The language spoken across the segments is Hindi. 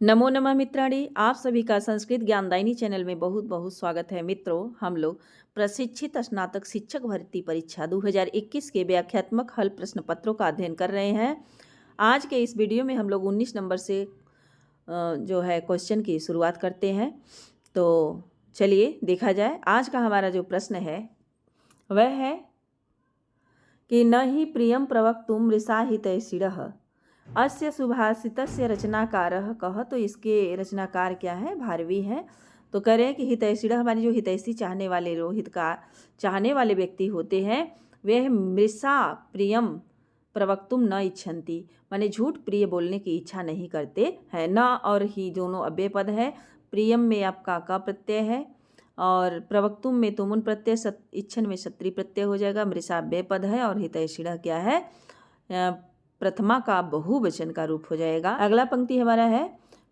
नमो नमः मित्राणि, आप सभी का संस्कृत ज्ञानदायिनी चैनल में बहुत बहुत स्वागत है। मित्रों, हम लोग प्रशिक्षित स्नातक शिक्षक भर्ती परीक्षा 2021 के व्याख्यात्मक हल प्रश्न पत्रों का अध्ययन कर रहे हैं। आज के इस वीडियो में हम लोग 19 नंबर से जो है क्वेश्चन की शुरुआत करते हैं। तो चलिए देखा जाए। आज का हमारा जो प्रश्न है वह है कि न हि प्रियं प्रवक्तुं मृषाहितैषिणः अस्य सुभाषितस्य रचनाकारः कः। तो इसके रचनाकार क्या है? भारवी हैं। तो कह रहे हैं कि हितैषिणः हमारी जो हितैषी चाहने वाले हित का चाहने वाले व्यक्ति होते हैं वे मृषा प्रियम प्रवक्तुम न इच्छन्ति, माने झूठ प्रिय बोलने की इच्छा नहीं करते हैं। न और ही दोनों अव्यय पद है। प्रियम में आपका क प्रत्यय है और प्रवक्तुम में तुमुन प्रत्यय, इच्छन में क्षत्रिय प्रत्यय हो जाएगा। मृषा अव्यय पद है और हितैषिणः क्या है? प्रथमा का बहुवचन का रूप हो जाएगा। अगला पंक्ति हमारा है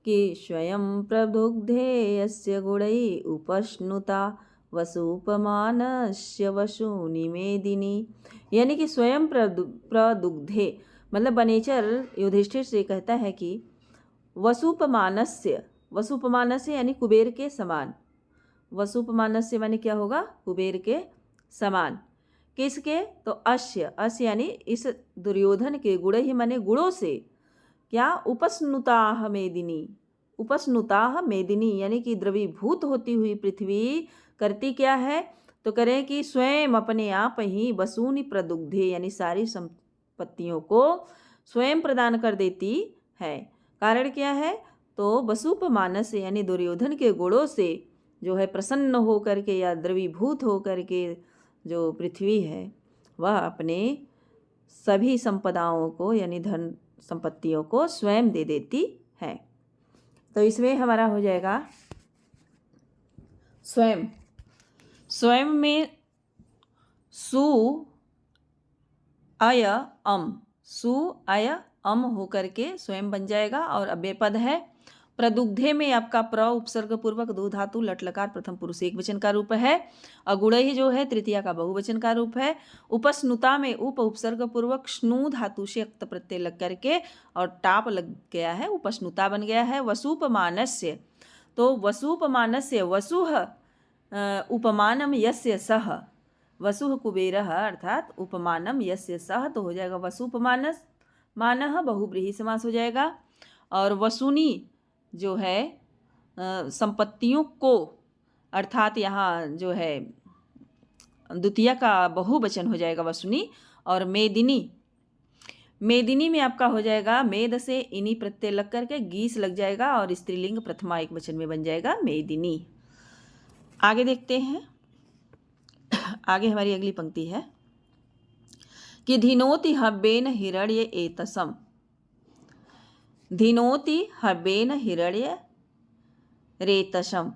कि स्वयं प्रदुग्धे यस्य गुणै उपश्नुता वसुपमानस्य वसुनि मेदिनी, यानी कि स्वयं प्रदुग्धे मतलब बनेचर युधिष्ठिर से कहता है कि वसुपमानस्य, वसुपमानस्य यानी कुबेर के समान। वसुपमानस्य माने क्या होगा? कुबेर के समान। किसके? तो अस्य, अस्य यानी इस दुर्योधन के गुण ही माने गुणों से क्या? उपस्नुताह मेदिनी, उपस्नुताह मेदिनी यानी कि द्रवीभूत होती हुई पृथ्वी करती क्या है? तो करें कि स्वयं अपने आप ही वसूनि प्रदुग्धे यानी सारी संपत्तियों को स्वयं प्रदान कर देती है। कारण क्या है? तो वसुपमानस यानी दुर्योधन के गुणों से जो है प्रसन्न हो करके या द्रवीभूत हो करके जो पृथ्वी है वह अपने सभी संपदाओं को यानी धन संपत्तियों को स्वयं दे देती है। तो इसमें हमारा हो जाएगा स्वयं। स्वयं में सु अय अम, सु अय अम होकर के स्वयं बन जाएगा और अव्यय पद है। प्रदुग्धे में आपका प्र उपसर्ग पूर्वक दो धातु लट लकार प्रथम पुरुष एक वचन का रूप है। अगुणहि जो है तृतीया का बहुवचन का रूप है। उपस्नुता में उप उपसर्ग पूर्वक स्नु धातु से अक्त प्रत्यय लग करके और टाप लग गया है, उपस्नुता बन गया है। वसुपमानस्य, तो वसुपमानस्य वसुह उपमानम यस्य सह, वसुह कुबेरः अर्थात उपमानम यस्य सह तो हो जाएगा वसुपमानस, मानः बहुब्रीहि समास हो जाएगा। और वसुनी जो है संपत्तियों को, अर्थात यहाँ जो है द्वितीय का बहुवचन हो जाएगा वसुनी। और मेदिनी, मेदिनी में आपका हो जाएगा मेद से इनी प्रत्यय लग करके गीस लग जाएगा और स्त्रीलिंग प्रथमा एक वचन में बन जाएगा मेदिनी। आगे देखते हैं। आगे हमारी अगली पंक्ति है कि धिनोति हब्बेन हिरण्य एतसम, धिनोति हब्बेन हिरण्य रेतसम,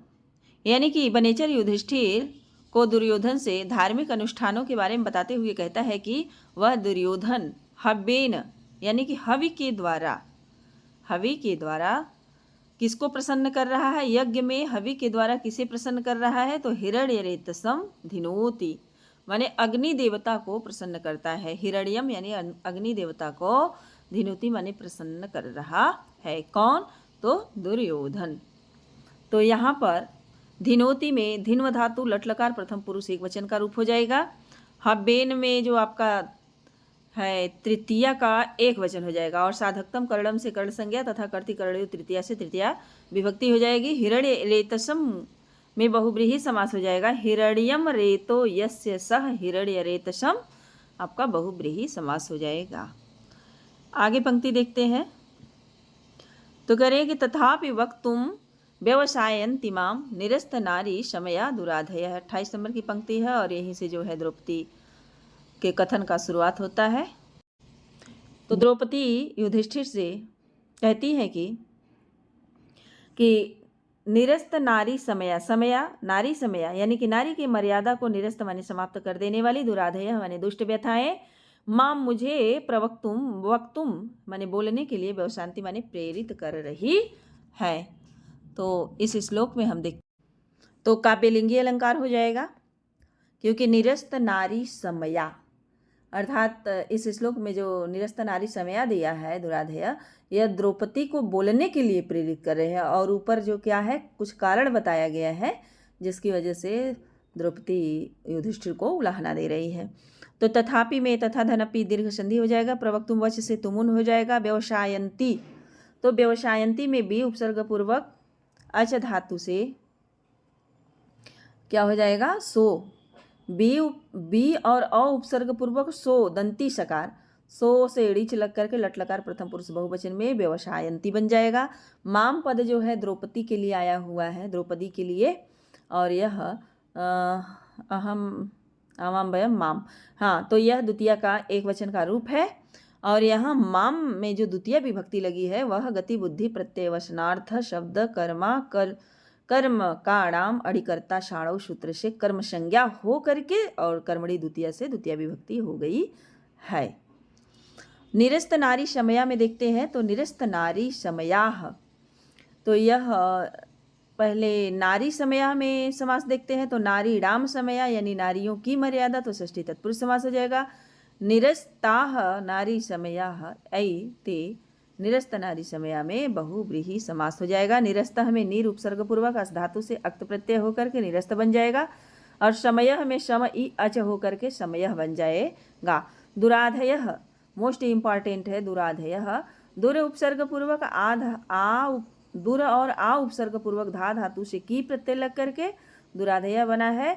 यानी कि बनेचर युधिष्ठिर को दुर्योधन से धार्मिक अनुष्ठानों के बारे में बताते हुए कहता है कि वह दुर्योधन हब्बेन यानी कि हवि के द्वारा, हवि के द्वारा किसको प्रसन्न कर रहा है? यज्ञ में हवि के द्वारा किसे प्रसन्न कर रहा है? तो हिरण्य रेतसम धिनोति माने अग्नि देवता को प्रसन्न करता है। हिरण्यम यानी अग्नि देवता को, धिनोति माने प्रसन्न कर रहा है। कौन? तो दुर्योधन। तो यहाँ पर धिनोति में धिन्व धातु लटलकार प्रथम पुरुष एक वचन का रूप हो जाएगा। हब्बेन में जो आपका है तृतीया का एक वचन हो जाएगा और साधकतम कर्णम से कर्ण संज्ञा तथा कर्ति कर्णयो तृतीया से तृतीया विभक्ति हो जाएगी। हिरण्य रेतसम में बहुब्रीहि समास हो जाएगा। हिरण्यम रेतो यस्य सह हिरण्य रेतसम आपका बहुब्रीहि समास हो जाएगा। आगे पंक्ति देखते हैं। तो करें कि तथापि वक्तुम व्यवसायन्तिमाम निरस्त नारी शमया दुराधय, 28 नंबर की पंक्ति है और यहीं से जो है द्रौपदी के कथन का शुरुआत होता है। तो द्रौपदी युधिष्ठिर से कहती है कि निरस्त नारी समया, समया नारी समया यानी कि नारी की मर्यादा को निरस्त माने समाप्त कर देने वाली, दुराधय माने दुष्ट व्यथाएं, माम मुझे प्रवक्तुम, वक्तुम माने बोलने के लिए, व्यवसांति माने प्रेरित कर रही है। तो इस श्लोक में हम देख तो काव्यलिंगी अलंकार हो जाएगा क्योंकि निरस्त नारी समया अर्थात इस श्लोक में जो निरस्त नारी समया दिया है दुराधेय, यह द्रौपदी को बोलने के लिए प्रेरित कर रहे हैं और ऊपर जो क्या है कुछ कारण बताया गया है जिसकी वजह से द्रौपदी युधिष्ठिर को उलाहना दे रही है। तो तथापि में तथा धनपि दीर्घ संधि हो जाएगा, प्रवक्तुम वच से तुमुन हो जाएगा, व्यवसायंती तो व्यवसायंती में बी उपसर्ग पूर्वक अच धातु से क्या हो जाएगा सो, बी और अ उपसर्ग पूर्वक सो दंती सकार, सो से एड़ीच लग करके लट लकार प्रथम पुरुष बहुवचन में व्यवसायंती बन जाएगा। माम पद जो है द्रौपदी के लिए आया हुआ है, द्रौपदी के लिए, और यह अहम आमाम वयम माम, हाँ तो यह द्वितीय का एक वचन का रूप है। और यहाँ माम में जो द्वितीय विभक्ति लगी है वह गति बुद्धि प्रत्ययवचनार्थ शब्द कर्म काणाम अड़िकर्ता शाणव सूत्र से कर्म संज्ञा हो करके और कर्मणि द्वितीय से द्वितीय विभक्ति हो गई है। निरस्त नारी समया में देखते हैं तो निरस्त नारी समयाह, तो यह पहले नारी समया में समास देखते हैं तो नारी राम समया यानी नारियों की मर्यादा, तो षष्ठी तत्पुरुष समास हो जाएगा। निरस्ताह नारी समयाह ऐ ते निरस्त नारी समया में बहुव्रीहि समास हो जाएगा। निरस्तः में नीर उपसर्ग पूर्वक अस धातु से अक्त प्रत्यय होकर के निरस्त बन जाएगा और समयः में सम ई अच होकर के समयः बन जाएगा। दुराधयः मोस्ट इम्पॉर्टेंट है, दुराधयः दुर उपसर्ग पूर्वक दुर और आ उपसर्ग पूर्वक धा धातु से की प्रत्यय लग करके दुराधय बना है।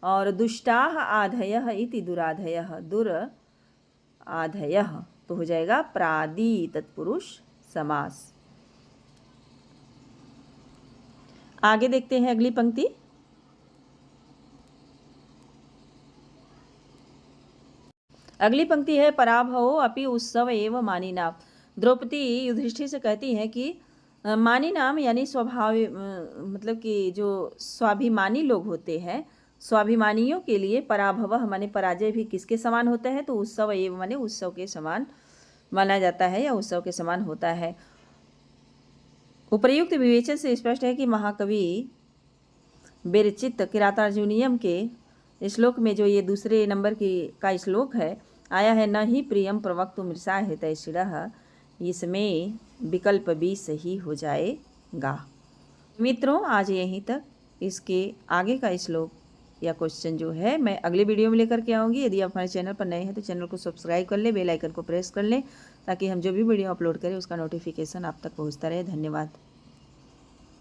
और दुष्टाह आधयः इति दुराधयः दुर आधयः तो हो जाएगा प्रादि तत्पुरुष समास। आगे देखते हैं अगली पंक्ति। अगली पंक्ति है पराभवो अपि उत्सव एव मानिना। द्रौपदी युधिष्ठिर से कहती है कि मानी नाम यानी स्वभाव मतलब कि जो स्वाभिमानी लोग होते हैं, स्वाभिमानियों के लिए पराभव माने पराजय भी किसके समान होता है, तो उत्सव एव माने उत्सव के समान माना जाता है या उत्सव के समान होता है। उपर्युक्त विवेचन से स्पष्ट है कि महाकवि विरचित किरातार्जुनीयम के श्लोक में जो ये दूसरे नंबर का श्लोक है आया है, न ही प्रियम प्रवक्तुम मृषा हितैषिणः, इसमें विकल्प भी सही हो जाएगा। मित्रों आज यहीं तक, इसके आगे का श्लोक या क्वेश्चन जो है मैं अगले वीडियो में लेकर के आऊँगी। यदि आप हमारे चैनल पर नए हैं तो चैनल को सब्सक्राइब कर लें, बेल आइकन को प्रेस कर लें ताकि हम जो भी वीडियो अपलोड करें उसका नोटिफिकेशन आप तक पहुँचता रहे। धन्यवाद।